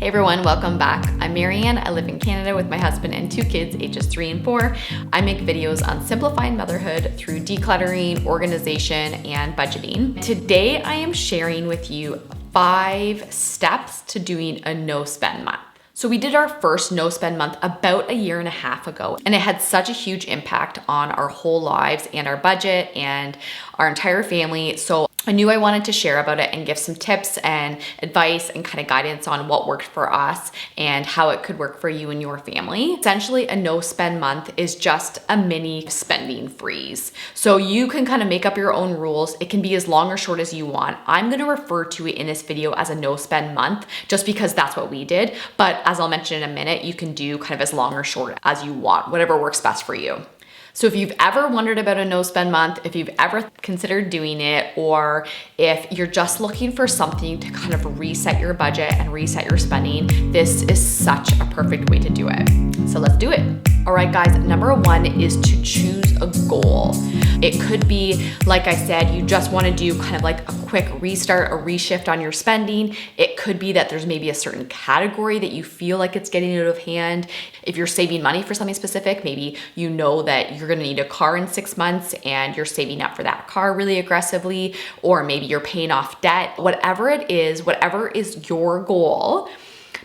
Hey everyone, welcome back. I'm Marianne. I live in Canada with my husband and 2 kids, ages 3 and 4. I make videos on simplifying motherhood through decluttering, organization, and budgeting. Today, I am sharing with you 5 steps to doing a no-spend month. So we did our first no spend month about a year and a half ago, and it had such a huge impact on our whole lives and our budget and our entire family. So I knew I wanted to share about it and give some tips and advice and kind of guidance on what worked for us and how it could work for you and your family. Essentially, a no spend month is just a mini spending freeze. So you can kind of make up your own rules. It can be as long or short as you want. I'm going to refer to it in this video as a no spend month just because that's what we did. But as I'll mention in a minute, you can do kind of as long or short as you want, whatever works best for you. So if you've ever wondered about a no spend month, if you've ever considered doing it, or if you're just looking for something to kind of reset your budget and reset your spending, this is such a perfect way to do it. So let's do it. All right, guys, number 1 is to choose a goal. It could be, like I said, you just want to do kind of like a quick restart, a reshift on your spending. It could be that there's maybe a certain category that you feel like it's getting out of hand. If you're saving money for something specific, maybe you know that you're going to need a car in 6 months and you're saving up for that car really aggressively, or maybe you're paying off debt. Whatever it is, whatever is your goal,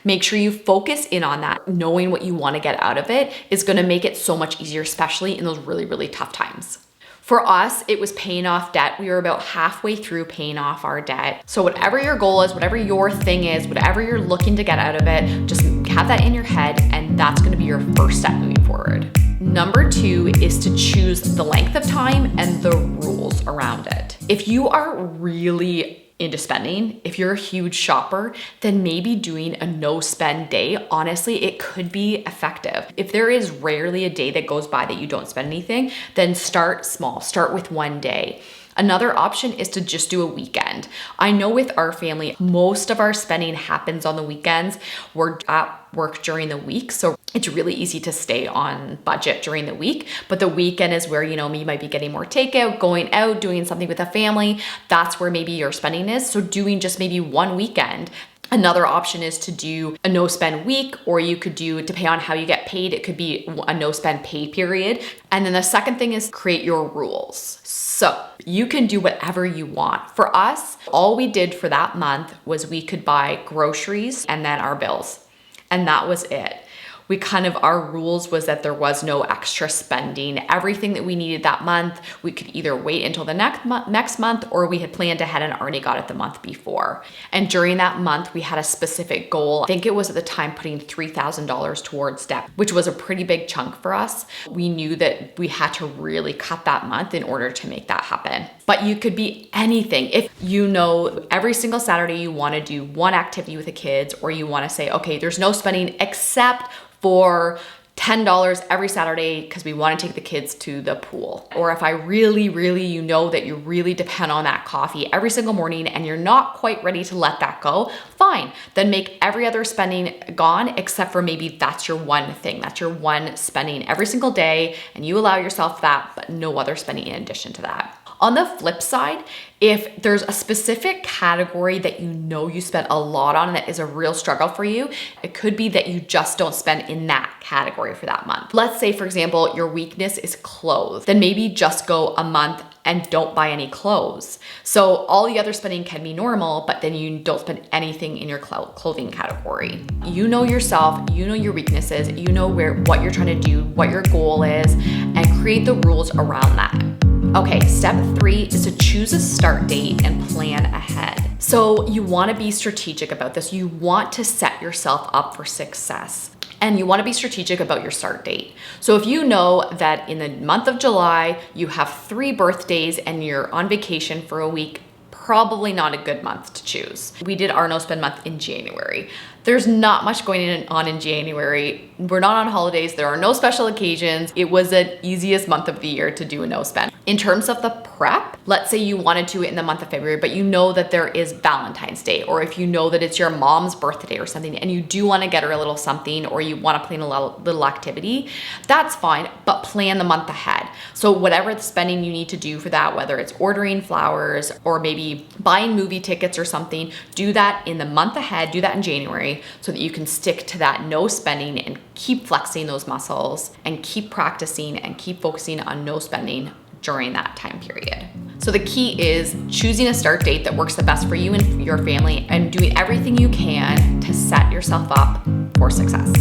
make sure you focus in on that. Knowing what you want to get out of it is going to make it so much easier, especially in those really, really tough times. For us, it was paying off debt. We were about halfway through paying off our debt. So whatever your goal is, whatever your thing is, whatever you're looking to get out of it, just have that in your head, and that's going to be your first step moving forward. Number 2 is to choose the length of time and the rules around it. If you are really into spending, if you're a huge shopper, then maybe doing a no spend day, honestly, it could be effective. If there is rarely a day that goes by that you don't spend anything, then start small, start with 1 day. Another option is to just do a weekend. I know with our family, most of our spending happens on the weekends. We're at work during the week, so it's really easy to stay on budget during the week. But the weekend is where, you might be getting more takeout, going out, doing something with a family. That's where maybe your spending is. So doing just maybe 1 weekend. Another option is to do a no spend week, or you could do, depending on how you get paid, it could be a no spend pay period. And then the second thing is create your rules. So you can do whatever you want. For us, all we did for that month was we could buy groceries and then our bills. And that was it. Our rules was that there was no extra spending. Everything that we needed that month, we could either wait until the next month, or we had planned ahead and already got it the month before. And during that month, we had a specific goal. I think it was at the time putting $3,000 towards debt, which was a pretty big chunk for us. We knew that we had to really cut that month in order to make that happen. But you could be anything. If every single Saturday you want to do one activity with the kids, or you want to say, okay, there's no spending except for $10 every Saturday because we want to take the kids to the pool. Or if I really, that you really depend on that coffee every single morning and you're not quite ready to let that go, fine. Then make every other spending gone except for maybe that's your one thing. That's your one spending every single day, and you allow yourself that, but no other spending in addition to that. On the flip side, if there's a specific category that you spend a lot on and that is a real struggle for you, it could be that you just don't spend in that category for that month. Let's say, for example, your weakness is clothes. Then maybe just go a month and don't buy any clothes. So all the other spending can be normal, but then you don't spend anything in your clothing category. You know yourself, you know your weaknesses, you know what you're trying to do, what your goal is, and create the rules around that. Okay, step 3 is to choose a start date and plan ahead. So you want to be strategic about this. You want to set yourself up for success. And you want to be strategic about your start date. So if you know that in the month of July, you have 3 birthdays and you're on vacation for a week, probably not a good month to choose. We did our no spend month in January. There's not much going on in January. We're not on holidays. There are no special occasions. It was the easiest month of the year to do a no spend. In terms of the prep, let's say you wanted to in the month of February, but you know that there is Valentine's Day, or if you know that it's your mom's birthday or something, and you do want to get her a little something, or you want to plan a little activity, that's fine, but plan the month ahead. So whatever the spending you need to do for that, whether it's ordering flowers or maybe buying movie tickets or something, do that in the month ahead, do that in January, so that you can stick to that no spending and keep flexing those muscles and keep practicing and keep focusing on no spending during that time period. So the key is choosing a start date that works the best for you and your family, and doing everything you can to set yourself up for success.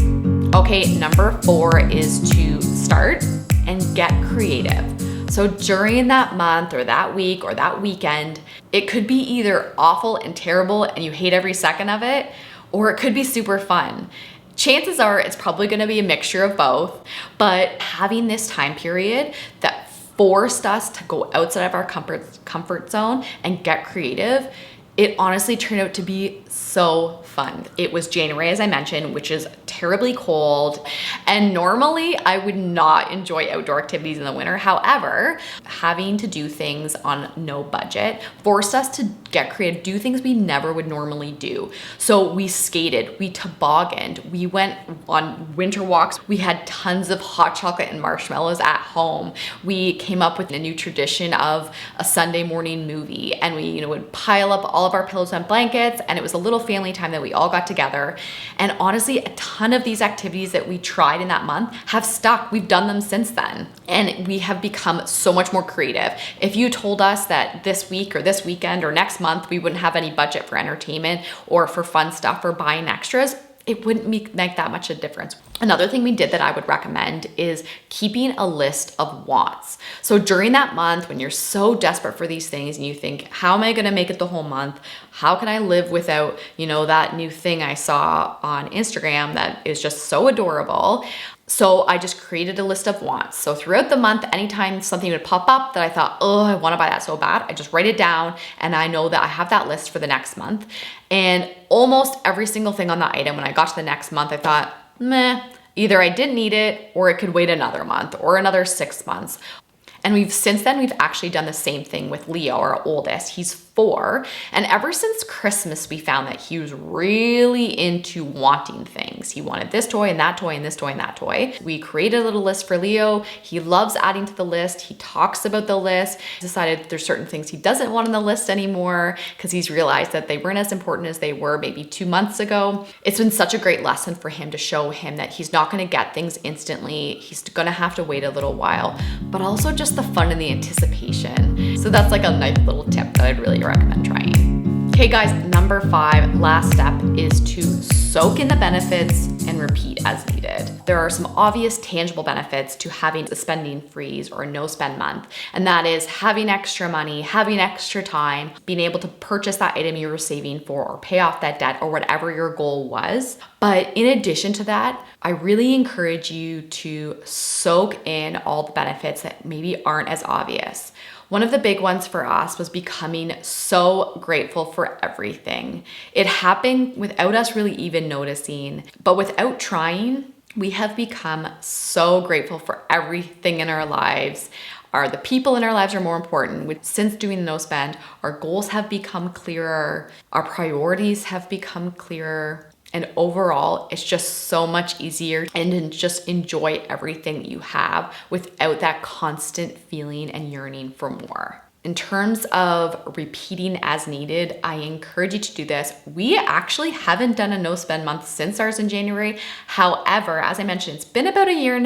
Okay, number 4 is to start and get creative. So during that month or that week or that weekend, it could be either awful and terrible and you hate every second of it, or it could be super fun. Chances are it's probably gonna be a mixture of both, but having this time period that forced us to go outside of our comfort zone and get creative, it honestly turned out to be so fun. It was January, as I mentioned, which is terribly cold. And normally I would not enjoy outdoor activities in the winter. However, having to do things on no budget forced us to get creative, do things we never would normally do. So we skated, we tobogganed, we went on winter walks. We had tons of hot chocolate and marshmallows at home. We came up with a new tradition of a Sunday morning movie, and we, would pile up all of our pillows and blankets, and it was a little family time that we all got together. And honestly, a ton of these activities that we tried in that month have stuck. We've done them since then, and we have become so much more creative. If you told us that this week or this weekend or next month we wouldn't have any budget for entertainment or for fun stuff or buying extras, it wouldn't make that much a difference. Another thing we did that I would recommend is keeping a list of wants. So during that month, when you're so desperate for these things and you think, how am I gonna make it the whole month? How can I live without, that new thing I saw on Instagram that is just so adorable? So I just created a list of wants. So throughout the month, anytime something would pop up that I thought, oh, I wanna buy that so bad, I just write it down, and I know that I have that list for the next month. And almost every single thing on that item, when I got to the next month, I thought, meh, either I didn't need it or it could wait another month or another 6 months. And since then we've actually done the same thing with Leo, our oldest. He's 4. And ever since Christmas, we found that he was really into wanting things. He wanted this toy and that toy and this toy and that toy. We created a little list for Leo. He loves adding to the list. He talks about the list. He decided there's certain things he doesn't want on the list anymore because he's realized that they weren't as important as they were maybe 2 months ago. It's been such a great lesson for him to show him that he's not going to get things instantly. He's going to have to wait a little while, but also just the fun and the anticipation. So that's like a nice little tip that I'd really recommend trying. Okay guys, number 5, last step is to soak in the benefits and repeat as needed. There are some obvious tangible benefits to having a spending freeze or a no spend month, and that is having extra money, having extra time, being able to purchase that item you were saving for or pay off that debt or whatever your goal was. But in addition to that, I really encourage you to soak in all the benefits that maybe aren't as obvious. One of the big ones for us was becoming so grateful for everything. It happened without us really even noticing, but without trying, we have become so grateful for everything in our lives. The people in our lives are more important. Since doing the no spend, our goals have become clearer, our priorities have become clearer. And overall, it's just so much easier and to just enjoy everything that you have without that constant feeling and yearning for more. In terms of repeating as needed, I encourage you to do this. We actually haven't done a no spend month since ours in January. However, as I mentioned, it's been about 1.5 years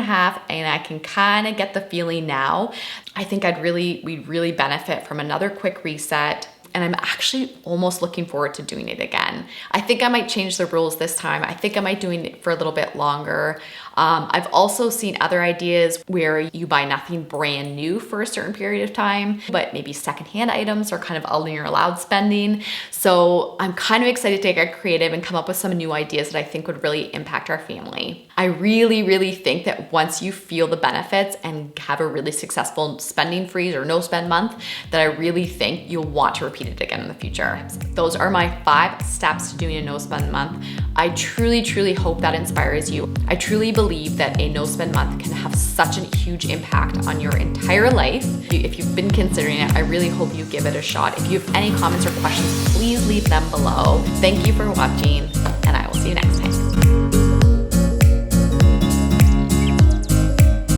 and I can kind of get the feeling now. I think we'd really benefit from another quick reset. And I'm actually almost looking forward to doing it again. I think I might change the rules this time. I think I might do it for a little bit longer. I've also seen other ideas where you buy nothing brand new for a certain period of time, but maybe secondhand items are kind of all your allowed spending. So I'm kind of excited to get creative and come up with some new ideas that I think would really impact our family. I really, really think that once you feel the benefits and have a really successful spending freeze or no spend month, that I really think you'll want to repeat it again in the future. Those are my 5 steps to doing a no spend month. I truly, truly hope that inspires you. I truly believe believe that a no spend month can have such a huge impact on your entire life. If you've been considering it, I really hope you give it a shot. If you have any comments or questions, please leave them below. Thank you for watching, and I will see you next time.